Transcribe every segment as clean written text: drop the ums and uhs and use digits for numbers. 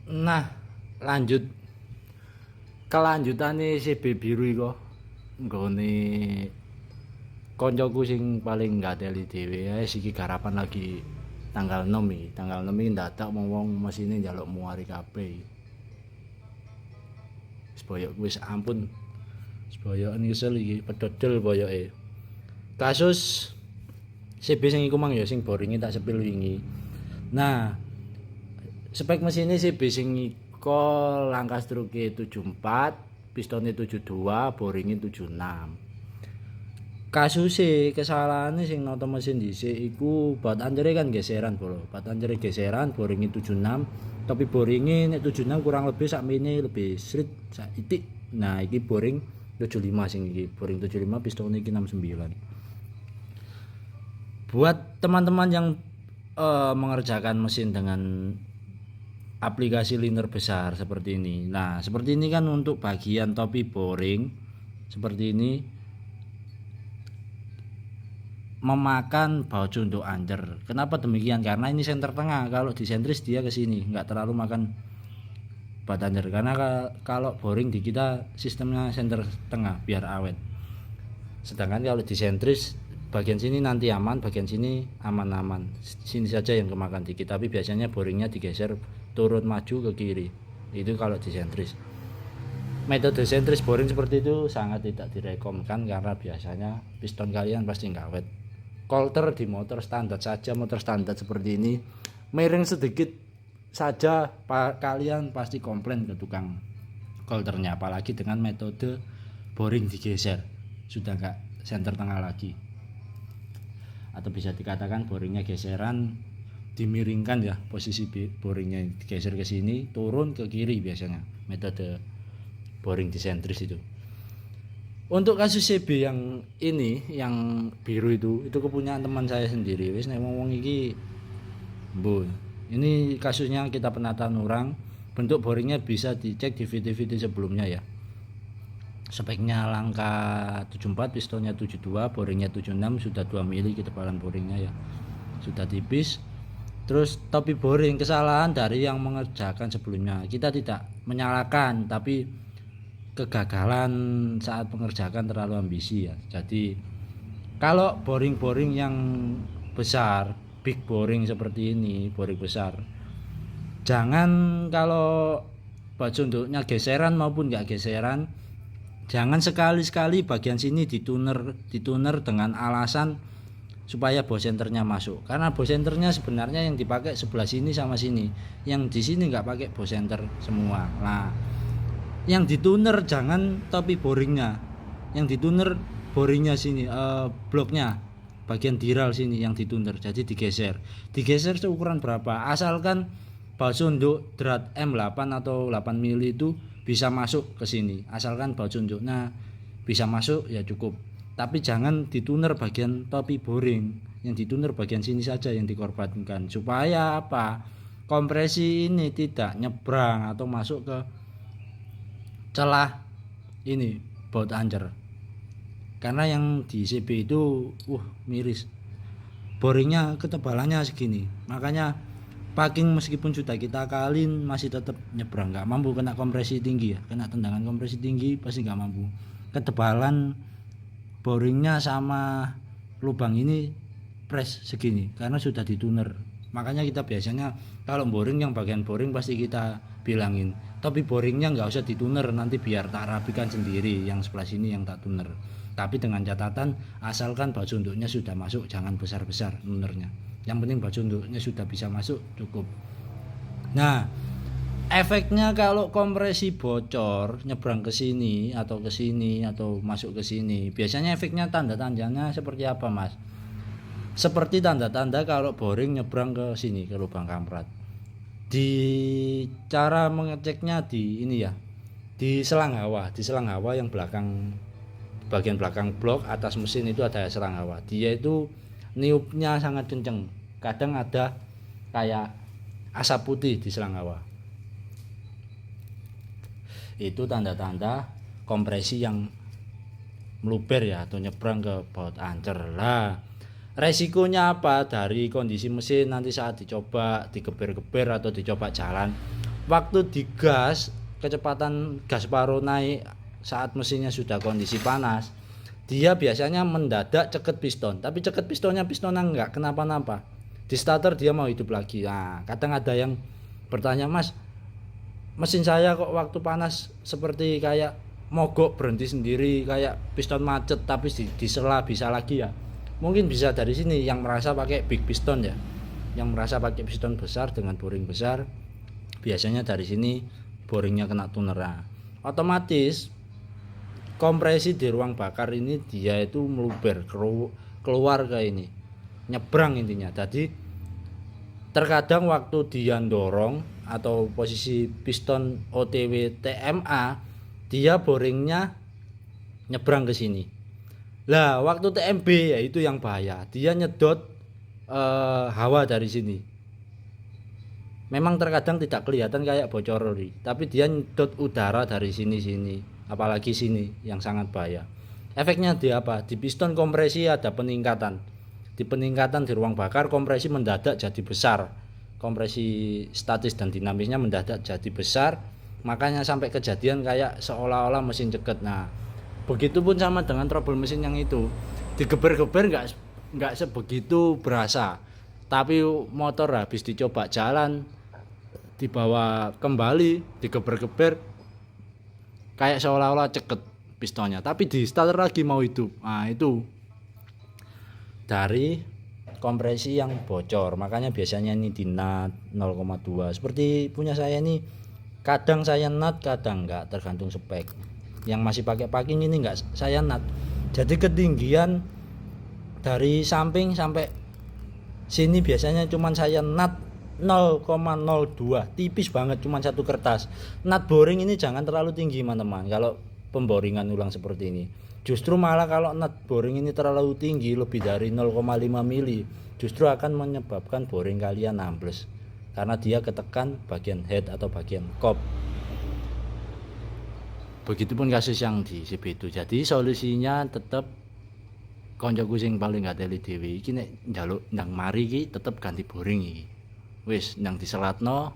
Nah, lanjut kelanjutane CB biru iku nggone koncoku sing paling ngateli dhewe ae iki garapan lagi tanggal 6 iki. Tanggal 6 iki ndadak wong mesine njaluk muari kabeh. Boyok wis ampun. Boyok nyesel iki pedodol boyoke. Kasus CB sing iku mang ya sing boringe tak sepil wingi. Nah, spek mesinnya CB sing iko langkah stroke 74, pistonnya 72, boringnya 76. Kasusnya kesalahannya sing noto mesin dhisik iku bat anjere kan geseran bro. Bat anjere geseran, boringnya 76, tapi boringnya nek 76 kurang lebih sakmene lebih srit sak titik. Nah, iki boring 75 sing iki, boring 75 pistonnya iki 69. Buat teman-teman yang mengerjakan mesin dengan aplikasi liner besar seperti ini. Nah, seperti ini kan untuk bagian topi boring seperti ini memakan baut untuk anjer. Kenapa demikian? Karena ini senter tengah. Kalau disentris dia ke sini, nggak terlalu makan baut anjer. Karena kalau boring di kita sistemnya senter tengah biar awet. Sedangkan kalau disentris bagian sini nanti aman, bagian sini aman-aman. Sini saja yang kemakan dikit, tapi biasanya boringnya digeser turun maju ke kiri. Itu kalau disentris. Metode sentris boring seperti itu sangat tidak direkomendasikan karena biasanya piston kalian pasti nggak awet. Coulter di motor standar saja, motor standar seperti ini miring sedikit saja kalian pasti komplain ke tukang coulternya, apalagi dengan metode boring digeser, sudah nggak senter tengah lagi. Atau bisa dikatakan boringnya geseran, dimiringkan ya, posisi boringnya digeser ke sini, turun ke kiri biasanya metode boring disentris itu. Untuk kasus CB yang ini, yang biru itu kepunyaan teman saya sendiri. Wis nek wong iki mbun. Ini kasusnya kita penataan orang, bentuk boringnya bisa dicek di video-video sebelumnya ya. Speknya langkah 74, pistonnya 72, boringnya 76, sudah 2 mili ketebalan boringnya ya. Sudah tipis. Terus topi boring, kesalahan dari yang mengerjakan sebelumnya. Kita tidak menyalahkan, tapi kegagalan saat mengerjakan terlalu ambisi ya. Jadi kalau boring-boring yang besar, big boring seperti ini, boring besar, jangan kalau baju untuknya geseran maupun nggak geseran, jangan sekali-sekali bagian sini dituner dengan alasan supaya bow centernya masuk. Karena bow centernya sebenarnya yang dipakai sebelah sini sama sini, yang di sini nggak pakai bow center semua. Nah, yang dituner jangan topi boringnya, yang dituner boringnya sini, bloknya bagian diral sini yang dituner, jadi digeser seukuran berapa, asalkan baut untuk drat M8 atau 8 mili itu bisa masuk ke sini, asalkan baut untuknya bisa masuk ya cukup. Tapi jangan dituner bagian topi boring, yang dituner bagian sini saja yang dikorbankan, supaya apa, kompresi ini tidak nyebrang atau masuk ke celah ini baut anjer. Karena yang di CB itu miris, boringnya ketebalannya segini, makanya packing meskipun sudah kita kalin masih tetap nyebrang, nggak mampu, kena kompresi tinggi ya, kena tendangan kompresi tinggi pasti nggak mampu. Ketebalan boringnya sama lubang ini press segini karena sudah dituner. Makanya kita biasanya kalau boring, yang bagian boring pasti kita bilangin, tapi boringnya nggak usah dituner, nanti biar tak rapikan sendiri yang sebelah sini yang tak tuner. Tapi dengan catatan asalkan baju untuknya sudah masuk, jangan besar-besar nunernya. Yang penting baju untuknya sudah bisa masuk cukup. Nah, efeknya kalau kompresi bocor nyebrang ke sini atau masuk ke sini, biasanya efeknya tanda-tandanya seperti apa, Mas? Seperti tanda-tanda kalau boring nyebrang ke sini, ke lubang kamprat. Di cara mengeceknya di ini ya, di selang hawa yang belakang, bagian belakang blok atas mesin itu ada selang hawa. Dia itu niupnya sangat kenceng, kadang ada kayak asap putih di selang hawa. Itu tanda-tanda kompresi yang meluber ya, atau nyebrang ke baut ancer. Lah, resikonya apa dari kondisi mesin nanti saat dicoba digeber-geber atau dicoba jalan, waktu digas, kecepatan gas paro naik saat mesinnya sudah kondisi panas, dia biasanya mendadak ceket piston, tapi ceket pistonnya enggak kenapa-napa. Di starter dia mau hidup lagi. Nah, kadang ada yang bertanya, Mas, mesin saya kok waktu panas seperti kayak mogok berhenti sendiri, kayak piston macet, tapi disela bisa lagi ya. Mungkin bisa dari sini yang merasa pakai big piston ya, yang merasa pakai piston besar dengan boring besar, biasanya dari sini boringnya kena tuner. Otomatis kompresi di ruang bakar ini dia itu meluber keluar ke ini, nyebrang intinya. Jadi terkadang waktu dia dorong atau posisi piston OTW TMA, dia boringnya nyebrang ke sini. Lah waktu TMB ya itu yang bahaya, dia nyedot hawa dari sini. Memang terkadang tidak kelihatan kayak bocor oli, tapi dia nyedot udara dari sini, apalagi sini yang sangat bahaya. Efeknya di apa? Di piston kompresi ada peningkatan. Di peningkatan di ruang bakar kompresi mendadak jadi besar. Kompresi statis dan dinamisnya mendadak jadi besar, makanya sampai kejadian kayak seolah-olah mesin ceket. Nah, begitupun sama dengan trouble mesin yang itu, digeber-geber nggak sebegitu berasa, tapi motor habis dicoba jalan, dibawa kembali, digeber-geber kayak seolah-olah ceket pistonnya, tapi di starter lagi mau hidup. Nah, itu dari kompresi yang bocor. Makanya biasanya ini di nut 0,2 seperti punya saya ini, kadang saya nut kadang enggak, tergantung spek. Yang masih pakai packing ini enggak saya nut, jadi ketinggian dari samping sampai sini biasanya cuman saya nut 0,02, tipis banget, cuman satu kertas. Nut boring ini jangan terlalu tinggi teman-teman kalau pemboringan ulang seperti ini. Justru malah kalau nut boring ini terlalu tinggi, lebih dari 0,5 mili, justru akan menyebabkan boring kalian ambles karena dia ketekan bagian head atau bagian kop. Begitupun kasus yang di CB itu. Jadi solusinya tetap koncoku sing paling gak teli dhewe iki nek njaluk ndang mari iki tetep ganti boring iki. Wis ndang diselatno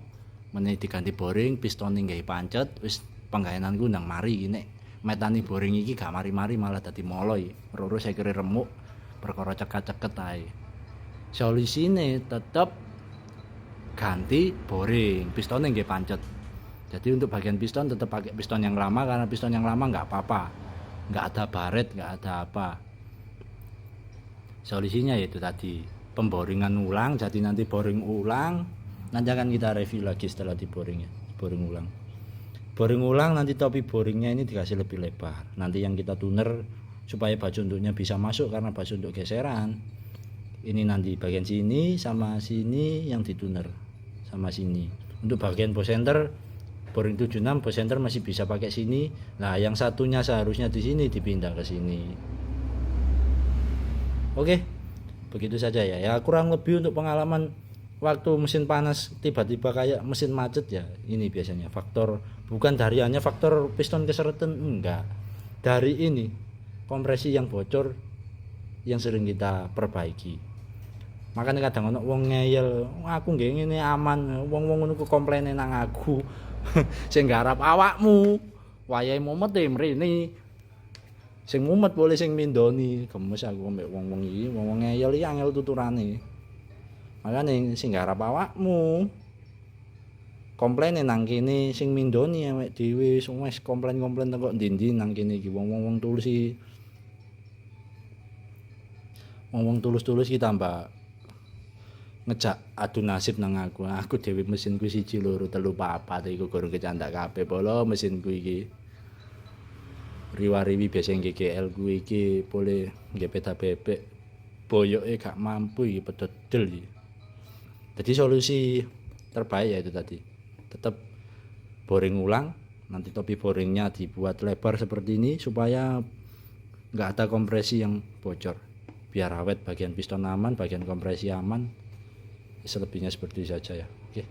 meneh diganti boring, pistone nggawe pancet, wis penggaenanku ndang mari iki nek metani boring iki gak mari-mari malah dadi moloi. Roro saya kira remuk perkara ceket-ceket ae. Solusine tetep ganti boring, pistone nggawe pancet. Jadi untuk bagian piston tetap pakai piston yang lama, karena piston yang lama nggak apa-apa, nggak ada baret, nggak ada apa. Solusinya yaitu tadi pemboringan ulang. Jadi nanti boring ulang, nanti akan kita review lagi setelah diboring ya, boring ulang. Boring ulang nanti topi boringnya ini dikasih lebih lebar. Nanti yang kita tuner supaya baju untuknya bisa masuk karena baju untuk geseran. Ini nanti bagian sini sama sini yang dituner sama sini. Untuk bagian bow center boring 76 bow center masih bisa pakai sini. Nah, yang satunya seharusnya di sini dipindah ke sini. Oke. Begitu saja ya. Ya kurang lebih untuk pengalaman waktu mesin panas tiba-tiba kayak mesin macet ya. Ini biasanya faktor, bukan dari hanya faktor piston keseretan, enggak. Dari ini kompresi yang bocor yang sering kita perbaiki. Makanya kadang ono wong ngeyel, aku nggih ngene aman, wong-wong ngono ku komplaine nang aku. Sing garap awakmu, wayahe mumet e mrene. Sing mumet boleh sing mindoni, gemes aku mbek wong-wong iki, wong-wong ngeyel iki angel tuturane. Makane sing garap awakmu, komplaine nang kene, sing mindoni awake dhewe, wis komplain-komplain teko ndi-ndi nang kene iki, wong-wong tulus iki. Wong-wong tulus-tulus iki tambah ngejak adu nasib nang aku. Aku dhewe mesinku 1 2 3 4 iku gorong kecandak kabeh polo mesinku iki. Riwariwi biasa GGL kuwi iki boleh nggih peda bebek. Boyoke gak mampu iki pededel iki. Jadi solusi terbaik ya itu tadi. Tetap boring ulang, nanti topi boringnya dibuat lebar seperti ini supaya enggak ada kompresi yang bocor. Biar awet, bagian piston aman, bagian kompresi aman. Selebihnya seperti saja ya. Oke.